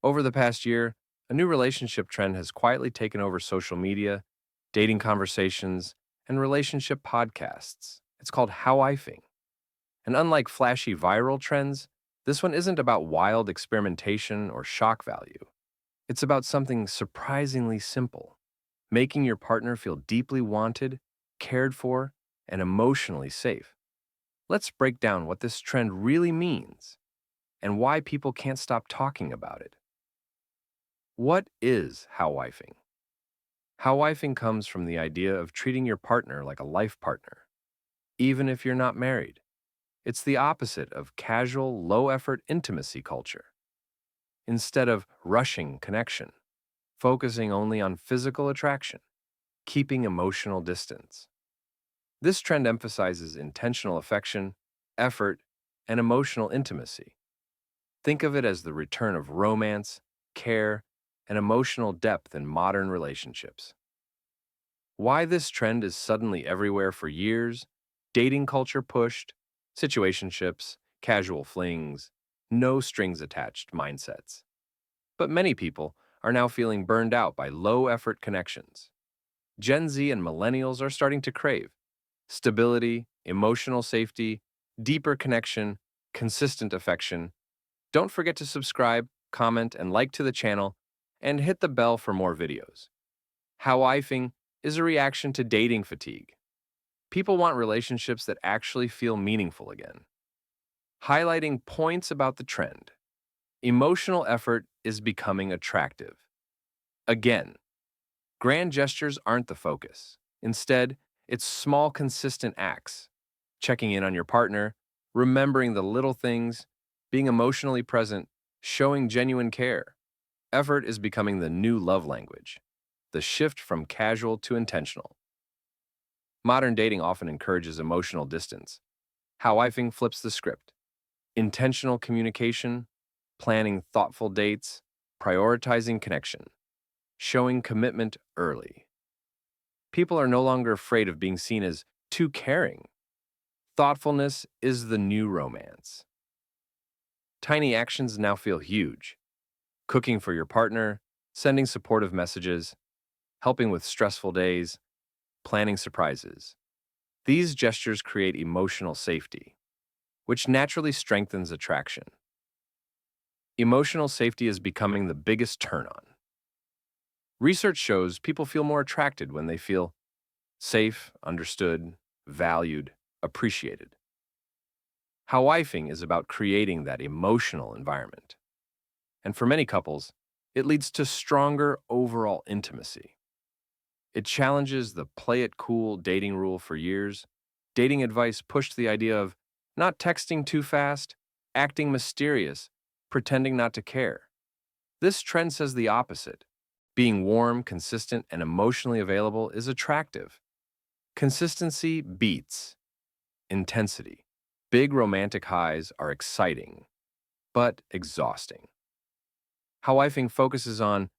Over the past year, a new relationship trend has quietly taken over social media, dating conversations, and relationship podcasts. It's called Howifing. And unlike flashy viral trends, this one isn't about wild experimentation or shock value. It's about something surprisingly simple, making your partner feel deeply wanted, cared for, and emotionally safe. Let's break down what this trend really means and why people can't stop talking about it. What is howifing? Howifing comes from the idea of treating your partner like a life partner, even if you're not married. It's the opposite of casual, low effort intimacy culture. Instead of rushing connection, focusing only on physical attraction, keeping emotional distance. This trend emphasizes intentional affection, effort, and emotional intimacy. Think of it as the return of romance, care, and emotional depth in modern relationships. Why this trend is suddenly everywhere for years, dating culture pushed, situationships, casual flings, no strings attached mindsets. But many people are now feeling burned out by low effort connections. Gen Z and millennials are starting to crave stability, emotional safety, deeper connection, consistent affection. Don't forget to subscribe, comment, and like to the channel, and hit the bell for more videos. Howifing is a reaction to dating fatigue. People want relationships that actually feel meaningful again. Highlighting points about the trend. Emotional effort is becoming attractive. Again, grand gestures aren't the focus. Instead, it's small, consistent acts. Checking in on your partner, remembering the little things, being emotionally present, showing genuine care. Effort is becoming the new love language. The shift from casual to intentional. Modern dating often encourages emotional distance. Howifing flips the script. Intentional communication, planning thoughtful dates, prioritizing connection, showing commitment early. People are no longer afraid of being seen as too caring. Thoughtfulness is the new romance. Tiny actions now feel huge. Cooking for your partner, sending supportive messages, helping with stressful days, planning surprises. These gestures create emotional safety, which naturally strengthens attraction. Emotional safety is becoming the biggest turn on. Research shows people feel more attracted when they feel safe, understood, valued, appreciated. Howifing is about creating that emotional environment. And for many couples, it leads to stronger overall intimacy. It challenges the play it cool dating rule for years. Dating advice pushed the idea of not texting too fast, acting mysterious, pretending not to care. This trend says the opposite. Being warm, consistent, and emotionally available is attractive. Consistency beats intensity. Big romantic highs are exciting, but exhausting. Howifing focuses on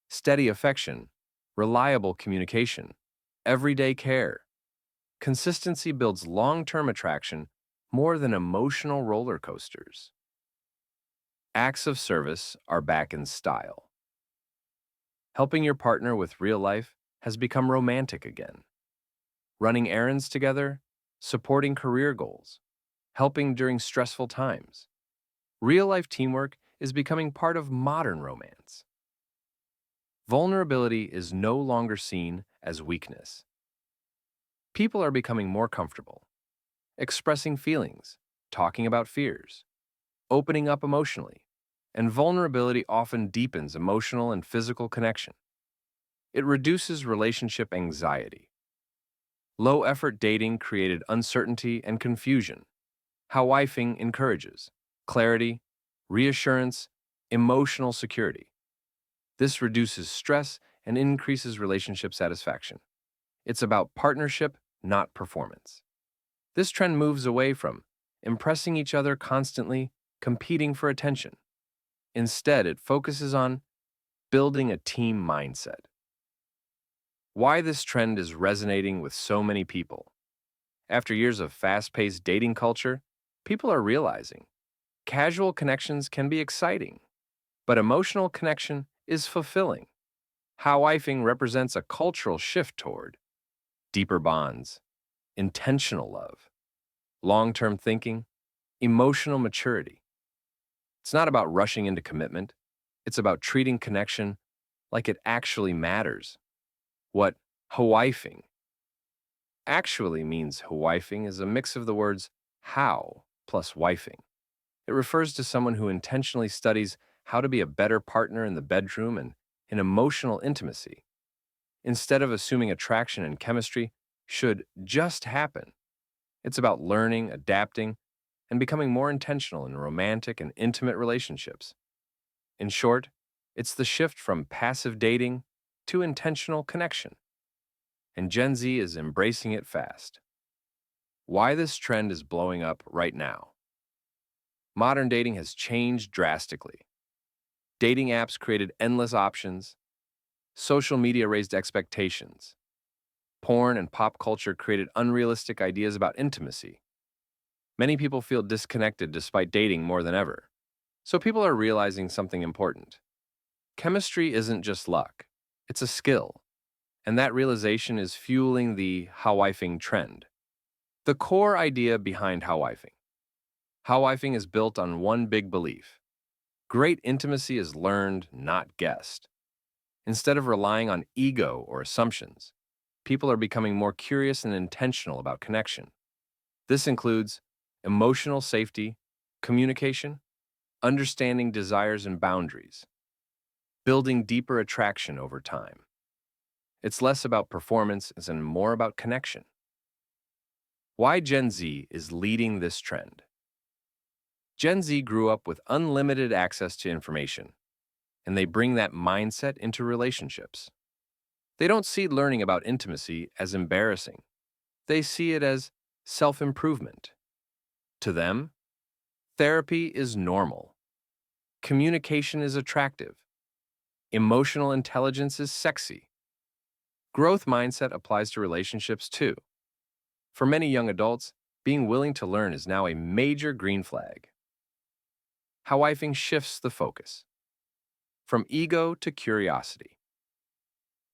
steady affection, reliable communication, everyday care. Consistency builds long-term attraction more than emotional roller coasters. Acts of service are back in style. Helping your partner with real life has become romantic again. Running errands together, supporting career goals, helping during stressful times. Real-life teamwork is becoming part of modern romance. Vulnerability is no longer seen as weakness. People are becoming more comfortable, expressing feelings, talking about fears, opening up emotionally, and vulnerability often deepens emotional and physical connection. It reduces relationship anxiety. Low-effort dating created uncertainty and confusion. Howifing encourages clarity, reassurance, emotional security. This reduces stress and increases relationship satisfaction. It's about partnership, not performance. This trend moves away from impressing each other constantly, competing for attention. Instead, it focuses on building a team mindset. Why this trend is resonating with so many people. After years of fast-paced dating culture, people are realizing casual connections can be exciting. but emotional connection is fulfilling. Howifing represents a cultural shift toward deeper bonds, intentional love, long-term thinking, emotional maturity. It's not about rushing into commitment. It's about treating connection like it actually matters. What Hawifing actually means Hawifing is a mix of the words how plus wifing. It refers to someone who intentionally studies how to be a better partner in the bedroom and in emotional intimacy. Instead of assuming attraction and chemistry should just happen, it's about learning, adapting, and becoming more intentional in romantic and intimate relationships. In short, it's the shift from passive dating to intentional connection, and Gen Z is embracing it fast. Why this trend is blowing up right now? Modern dating has changed drastically. Dating apps created endless options, social media raised expectations, porn and pop culture created unrealistic ideas about intimacy. Many people feel disconnected despite dating more than ever. So people are realizing something important. Chemistry isn't just luck, it's a skill. And that realization is fueling the Howifing trend. The core idea behind Howifing. Howifing is built on one big belief. Great intimacy is learned, not guessed. Instead of relying on ego or assumptions, people are becoming more curious and intentional about connection. This includes emotional safety, communication, understanding desires and boundaries, building deeper attraction over time. It's less about performance and more about connection. Why Gen Z is leading this trend. Gen Z grew up with unlimited access to information, and they bring that mindset into relationships. They don't see learning about intimacy as embarrassing. They see it as self-improvement. To them, therapy is normal. Communication is attractive. Emotional intelligence is sexy. Growth mindset applies to relationships too. For many young adults, being willing to learn is now a major green flag. Howifing shifts the focus from ego to curiosity.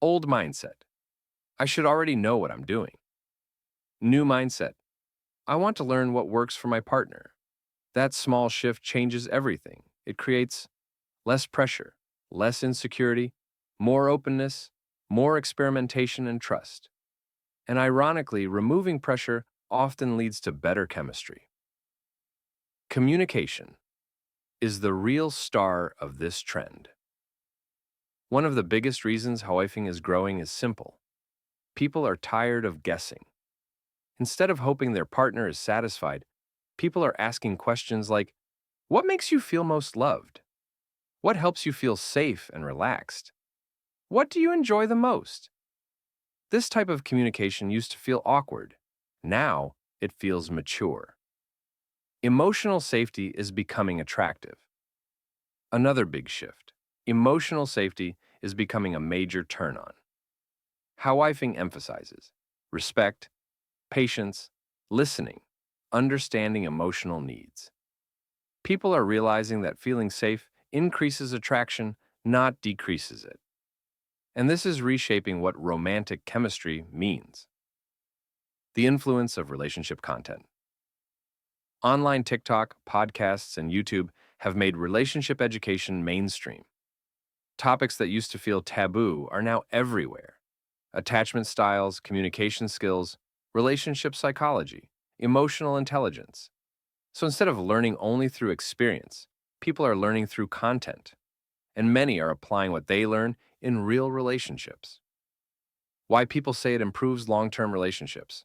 Old mindset. I should already know what I'm doing. New mindset. I want to learn what works for my partner. That small shift changes everything. It creates less pressure, less insecurity, more openness, more experimentation and trust. And ironically, removing pressure often leads to better chemistry. Communication is the real star of this trend. One of the biggest reasons Hawifing is growing is simple. People are tired of guessing. Instead of hoping their partner is satisfied, people are asking questions like, what makes you feel most loved? What helps you feel safe and relaxed? What do you enjoy the most? This type of communication used to feel awkward. Now, it feels mature. Emotional safety is becoming attractive. Another big shift. Emotional safety is becoming a major turn-on. Howifing emphasizes respect, patience, listening, understanding emotional needs. People are realizing that feeling safe increases attraction, not decreases it. And this is reshaping what romantic chemistry means. The influence of relationship content. Online TikTok, podcasts, and YouTube have made relationship education mainstream. Topics that used to feel taboo are now everywhere. Attachment styles, communication skills, relationship psychology, emotional intelligence. So instead of learning only through experience, people are learning through content. And many are applying what they learn in real relationships. Why people say it improves long-term relationships.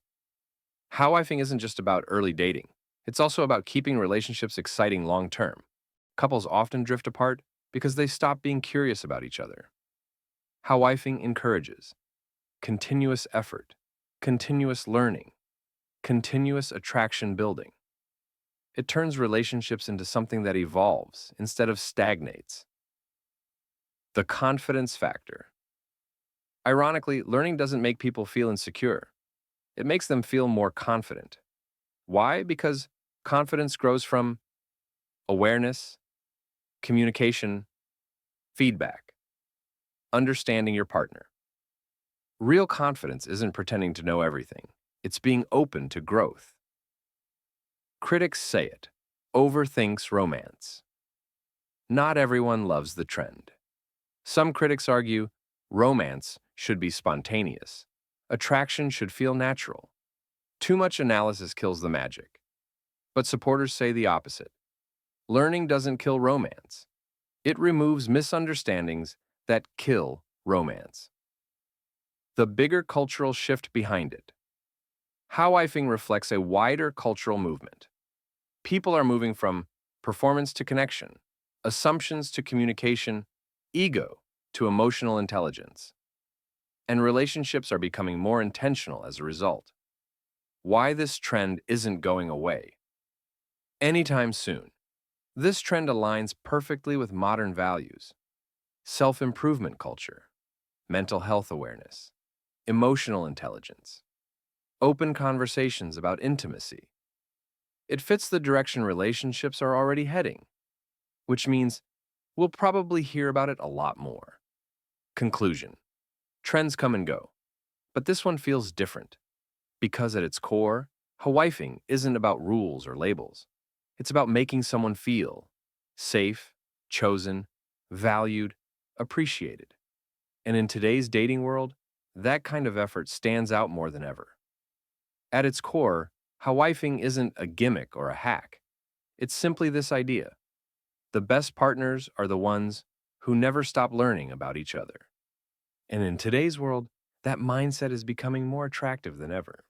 Howifing isn't just about early dating. It's also about keeping relationships exciting long-term. Couples often drift apart because they stop being curious about each other. Howifing encourages continuous effort, continuous learning, continuous attraction building. It turns relationships into something that evolves instead of stagnates. The confidence factor. Ironically, learning doesn't make people feel insecure. It makes them feel more confident. Why? Because confidence grows from awareness, communication, Feedback. Understanding your partner. Real confidence isn't pretending to know everything. It's being open to growth. Critics say it. Overthinks romance. Not everyone loves the trend. Some critics argue romance should be spontaneous. Attraction should feel natural. Too much analysis kills the magic. But supporters say the opposite. Learning doesn't kill romance. It removes misunderstandings that kill romance. The bigger cultural shift behind it. Howifing reflects a wider cultural movement. People are moving from performance to connection, assumptions to communication, ego to emotional intelligence. And relationships are becoming more intentional as a result. Why this trend isn't going away anytime soon. This trend aligns perfectly with modern values: self-improvement culture, mental health awareness, emotional intelligence, open conversations about intimacy. It fits the direction relationships are already heading, which means we'll probably hear about it a lot more. Conclusion. Trends come and go, but this one feels different because at its core, Hawifing isn't about rules or labels. It's about making someone feel safe, chosen, valued, appreciated. And in today's dating world, that kind of effort stands out more than ever. At its core, Hawifing isn't a gimmick or a hack. It's simply this idea: the best partners are the ones who never stop learning about each other. And in today's world, that mindset is becoming more attractive than ever.